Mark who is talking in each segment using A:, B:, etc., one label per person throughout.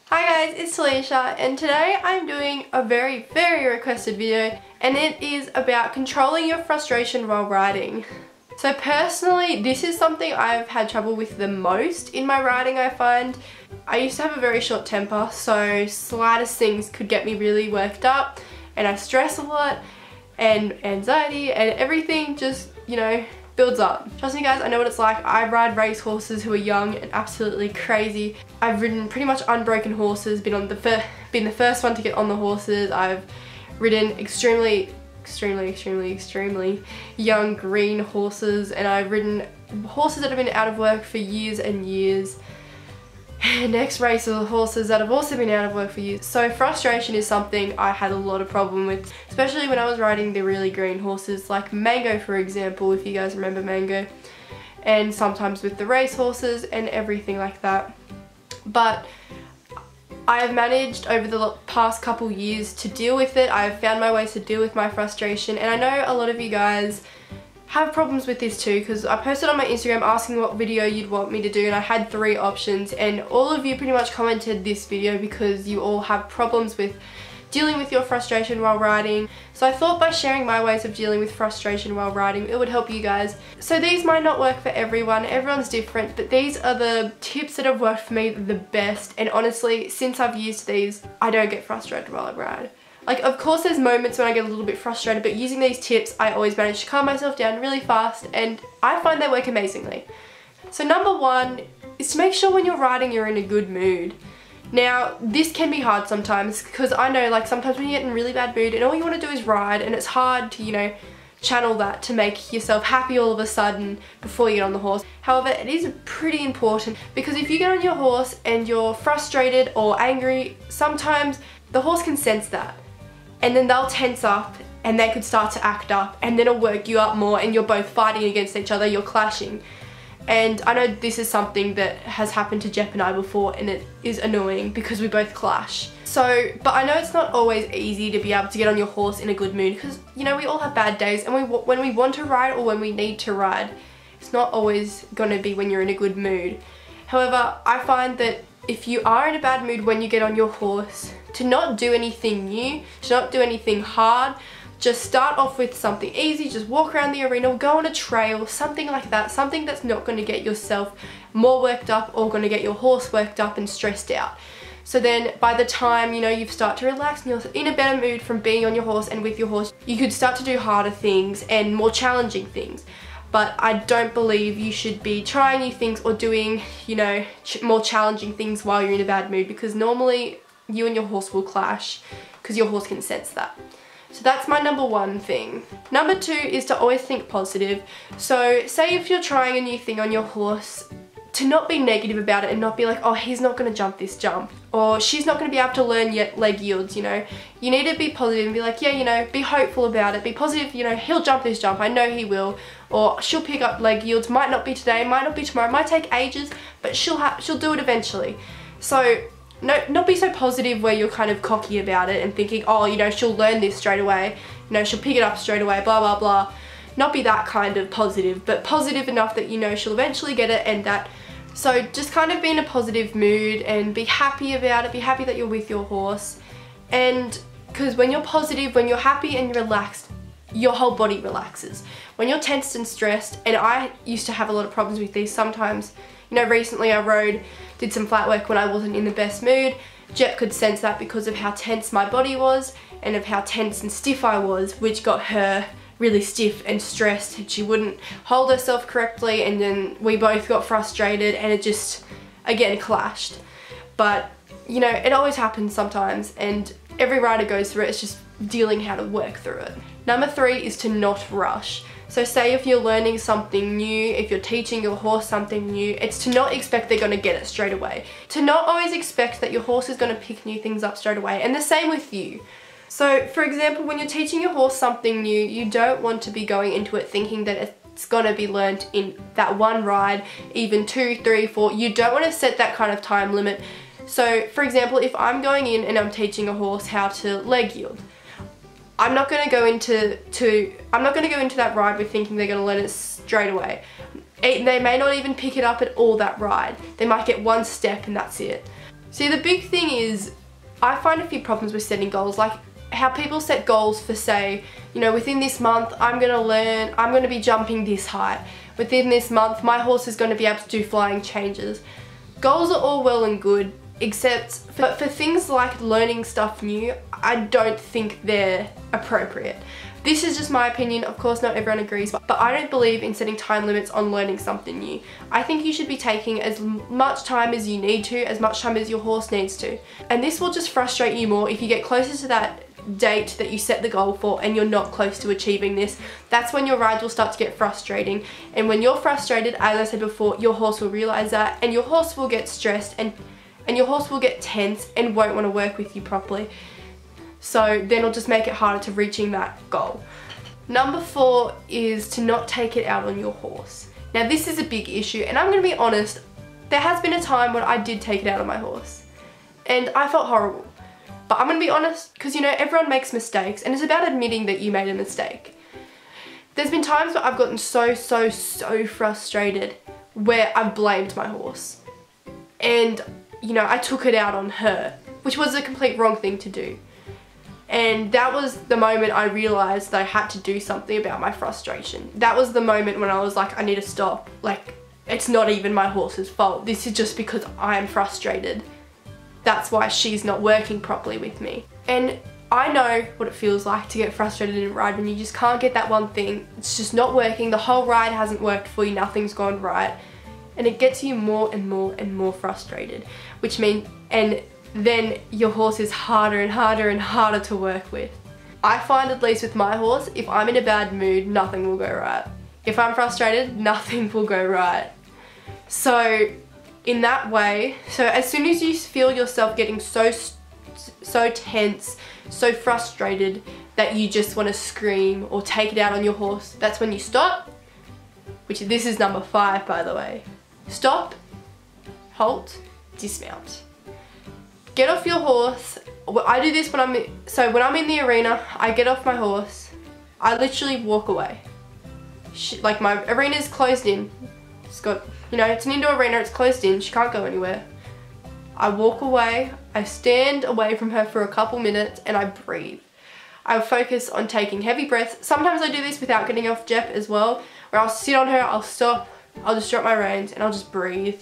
A: Hi guys, it's Talisha and today I'm doing a very requested video and it is about controlling your frustration while riding. So personally, this is something I've had trouble with the most in my riding, I find. I used to have a very short temper, so slightest things could get me really worked up and I stress a lot and anxiety and everything just, builds up. Trust me guys, I know what it's like. I ride race horses who are young and absolutely crazy. I've ridden pretty much unbroken horses, been the first one to get on the horses. I've ridden extremely young green horses, and I've ridden horses that have been out of work for years and years. And ex-race horses that have also been out of work for years. So frustration is something I had a lot of problem with, especially when I was riding the really green horses like Mango, for example, if you guys remember Mango, and sometimes with the race horses and everything like that. But I have managed over the past couple years to deal with it. I've found my ways to deal with my frustration, and I know a lot of you guys have problems with this too, because I posted on my Instagram asking what video you'd want me to do, and I had 3 options and all of you pretty much commented this video because you all have problems with dealing with your frustration while riding. So I thought by sharing my ways of dealing with frustration while riding, it would help you guys. So these might not work for everyone, everyone's different, but these are the tips that have worked for me the best, and honestly, since I've used these, I don't get frustrated while I ride. Like, of course there's moments when I get a little bit frustrated, but using these tips, I always manage to calm myself down really fast, and I find they work amazingly. So number 1 is to make sure when you're riding you're in a good mood. Now, this can be hard sometimes, because I know, like, sometimes when you get in a really bad mood and all you want to do is ride, and it's hard to, channel that to make yourself happy all of a sudden before you get on the horse. However, it is pretty important, because if you get on your horse and you're frustrated or angry, sometimes the horse can sense that. And then they'll tense up and they could start to act up, and then it'll work you up more and you're both fighting against each other, you're clashing. And I know this is something that has happened to Jep and I before, and it is annoying because we both clash. So, but I know it's not always easy to be able to get on your horse in a good mood, because we all have bad days, and when we want to ride or when we need to ride, it's not always going to be when you're in a good mood. However, I find that if you are in a bad mood when you get on your horse, to not do anything new, to not do anything hard, just start off with something easy, just walk around the arena, go on a trail, something like that, something that's not going to get yourself more worked up or going to get your horse worked up and stressed out. So then by the time, you start to relax and you're in a better mood from being on your horse and with your horse, you could start to do harder things and more challenging things. But I don't believe you should be trying new things or doing, more challenging things while you're in a bad mood, because normally you and your horse will clash because your horse can sense that. So that's my number 1 thing. Number 2 is to always think positive. So say if you're trying a new thing on your horse, to not be negative about it and not be like, oh, he's not going to jump this jump, or she's not going to be able to learn yet leg yields, You need to be positive and be like, yeah, be hopeful about it, be positive, he'll jump this jump, I know he will, or she'll pick up leg yields, might not be today, might not be tomorrow, might take ages, but she'll do it eventually. So not be so positive where you're kind of cocky about it and thinking, oh, she'll learn this straight away, she'll pick it up straight away, blah, blah, blah. Not be that kind of positive, but positive enough that she'll eventually get it, and that. So just kind of be in a positive mood and be happy about it, be happy that you're with your horse. And because when you're positive, when you're happy and you're relaxed, your whole body relaxes. When you're tensed and stressed, and I used to have a lot of problems with these sometimes, recently I did some flat work when I wasn't in the best mood. Jep could sense that because of how tense my body was and of how tense and stiff I was, which got her really stiff and stressed, and she wouldn't hold herself correctly, and then we both got frustrated and it just, again, clashed. But, it always happens sometimes, and every rider goes through it. It's just dealing how to work through it. Number 3 is to not rush. So say if you're learning something new, if you're teaching your horse something new, it's to not expect they're going to get it straight away. To not always expect that your horse is going to pick new things up straight away, and the same with you. So for example, when you're teaching your horse something new, you don't want to be going into it thinking that it's going to be learnt in that one ride, even 2, 3, 4. You don't want to set that kind of time limit. So for example, if I'm going in and I'm teaching a horse how to leg yield, I'm not going to go into that ride with thinking they're going to learn it straight away. They may not even pick it up at all that ride. They might get one step and that's it. See, the big thing is, I find a few problems with setting goals, like how people set goals for, say, you know, within this month I'm going to be jumping this height. Within this month my horse is going to be able to do flying changes. Goals are all well and good, except for things like learning stuff new, I don't think they're appropriate. This is just my opinion, of course not everyone agrees, but I don't believe in setting time limits on learning something new. I think you should be taking as much time as you need to, as much time as your horse needs to. And this will just frustrate you more if you get closer to that date that you set the goal for and you're not close to achieving this. That's when your rides will start to get frustrating, and when you're frustrated, as I said before, your horse will realize that, and your horse will get stressed and your horse will get tense and won't want to work with you properly. So then it'll just make it harder to reaching that goal. Number 4 is to not take it out on your horse. Now this is a big issue, and I'm going to be honest, there has been a time when I did take it out on my horse and I felt horrible. But I'm going to be honest, because you know, everyone makes mistakes, and it's about admitting that you made a mistake. There's been times where I've gotten so frustrated where I've blamed my horse. And, you know, I took it out on her, which was a complete wrong thing to do. And that was the moment I realised that I had to do something about my frustration. That was the moment when I was like, I need to stop. Like, it's not even my horse's fault. This is just because I'm frustrated. That's why she's not working properly with me. And I know what it feels like to get frustrated in a ride when you just can't get that one thing. It's just not working. The whole ride hasn't worked for you. Nothing's gone right. And it gets you more and more frustrated, which means, and then your horse is harder and harder to work with. I find, at least with my horse, if I'm in a bad mood, nothing will go right. If I'm frustrated, nothing will go right. So in that way, so as soon as you feel yourself getting so tense, so frustrated that you just want to scream or take it out on your horse, that's when you stop, which this is number 5, by the way. Stop, halt, dismount. Get off your horse. I do this when I'm in the arena, I get off my horse, I literally walk away. Like, my arena's closed in. It's got, you know, it's an indoor arena, it's closed in, she can't go anywhere. I walk away, I stand away from her for a couple minutes and I breathe. I focus on taking heavy breaths. Sometimes I do this without getting off Jep as well, where I'll sit on her, I'll stop, I'll just drop my reins and I'll just breathe.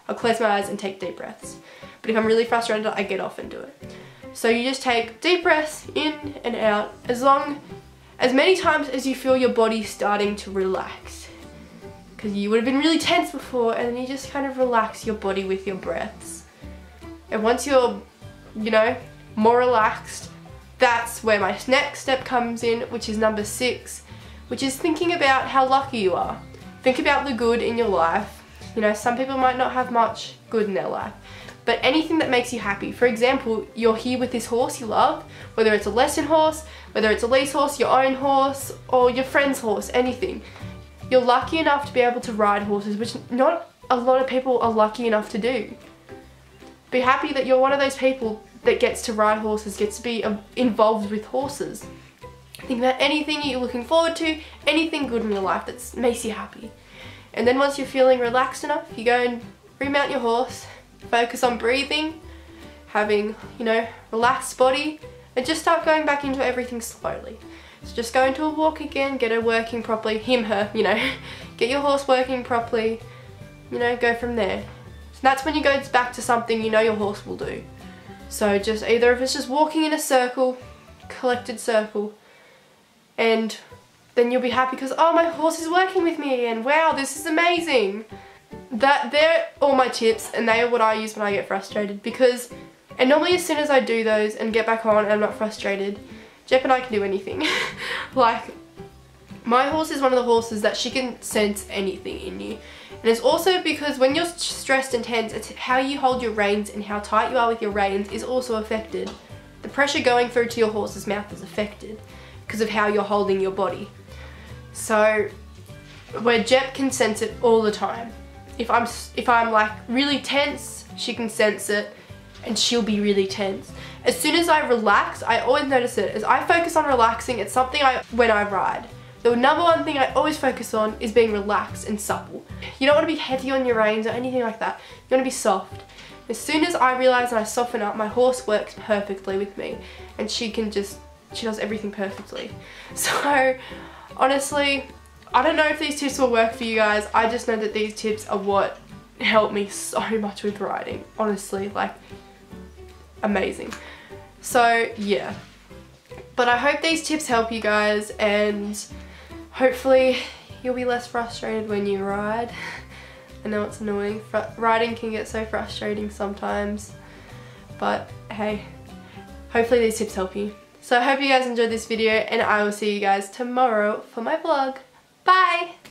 A: I'll close my eyes and take deep breaths. But if I'm really frustrated, I get off and do it. So you just take deep breaths in and out as many times as you feel your body starting to relax. Because you would have been really tense before, and then you just kind of relax your body with your breaths. And once you're, you know, more relaxed, that's where my next step comes in, which is number 6, which is thinking about how lucky you are. Think about the good in your life. You know, some people might not have much good in their life, but anything that makes you happy. For example, you're here with this horse you love, whether it's a lesson horse, whether it's a lease horse, your own horse, or your friend's horse, anything. You're lucky enough to be able to ride horses, which not a lot of people are lucky enough to do. Be happy that you're one of those people that gets to ride horses, gets to be involved with horses. Think about anything you're looking forward to, anything good in your life that makes you happy. And then once you're feeling relaxed enough, you go and remount your horse, focus on breathing, having, you know, relaxed body, and just start going back into everything slowly. So just go into a walk again, get her working properly, her, you know, get your horse working properly, you know, go from there. So that's when you go back to something you know your horse will do. So just either if it's just walking in a circle, collected circle, and then you'll be happy because, oh, my horse is working with me again, wow, this is amazing. They're all my tips, and they are what I use when I get frustrated, because, and normally as soon as I do those and get back on and I'm not frustrated, Jep and I can do anything. Like, my horse is one of the horses that she can sense anything in you. And it's also because when you're stressed and tense, it's how you hold your reins and how tight you are with your reins is also affected. The pressure going through to your horse's mouth is affected because of how you're holding your body. So, where Jep can sense it all the time. If I'm like really tense, she can sense it and she'll be really tense. As soon as I relax, I always notice it. As I focus on relaxing, it's something when I ride. The number one thing I always focus on is being relaxed and supple. You don't want to be heavy on your reins or anything like that. You want to be soft. As soon as I realize and I soften up, my horse works perfectly with me, and she does everything perfectly. So honestly, I don't know if these tips will work for you guys. I just know that these tips are what helped me so much with riding. Honestly, like, amazing. So yeah, but I hope these tips help you guys, and hopefully you'll be less frustrated when you ride. I know it's annoying. Riding can get so frustrating sometimes, but hey, hopefully these tips help you. So I hope you guys enjoyed this video, and I will see you guys tomorrow for my vlog. Bye!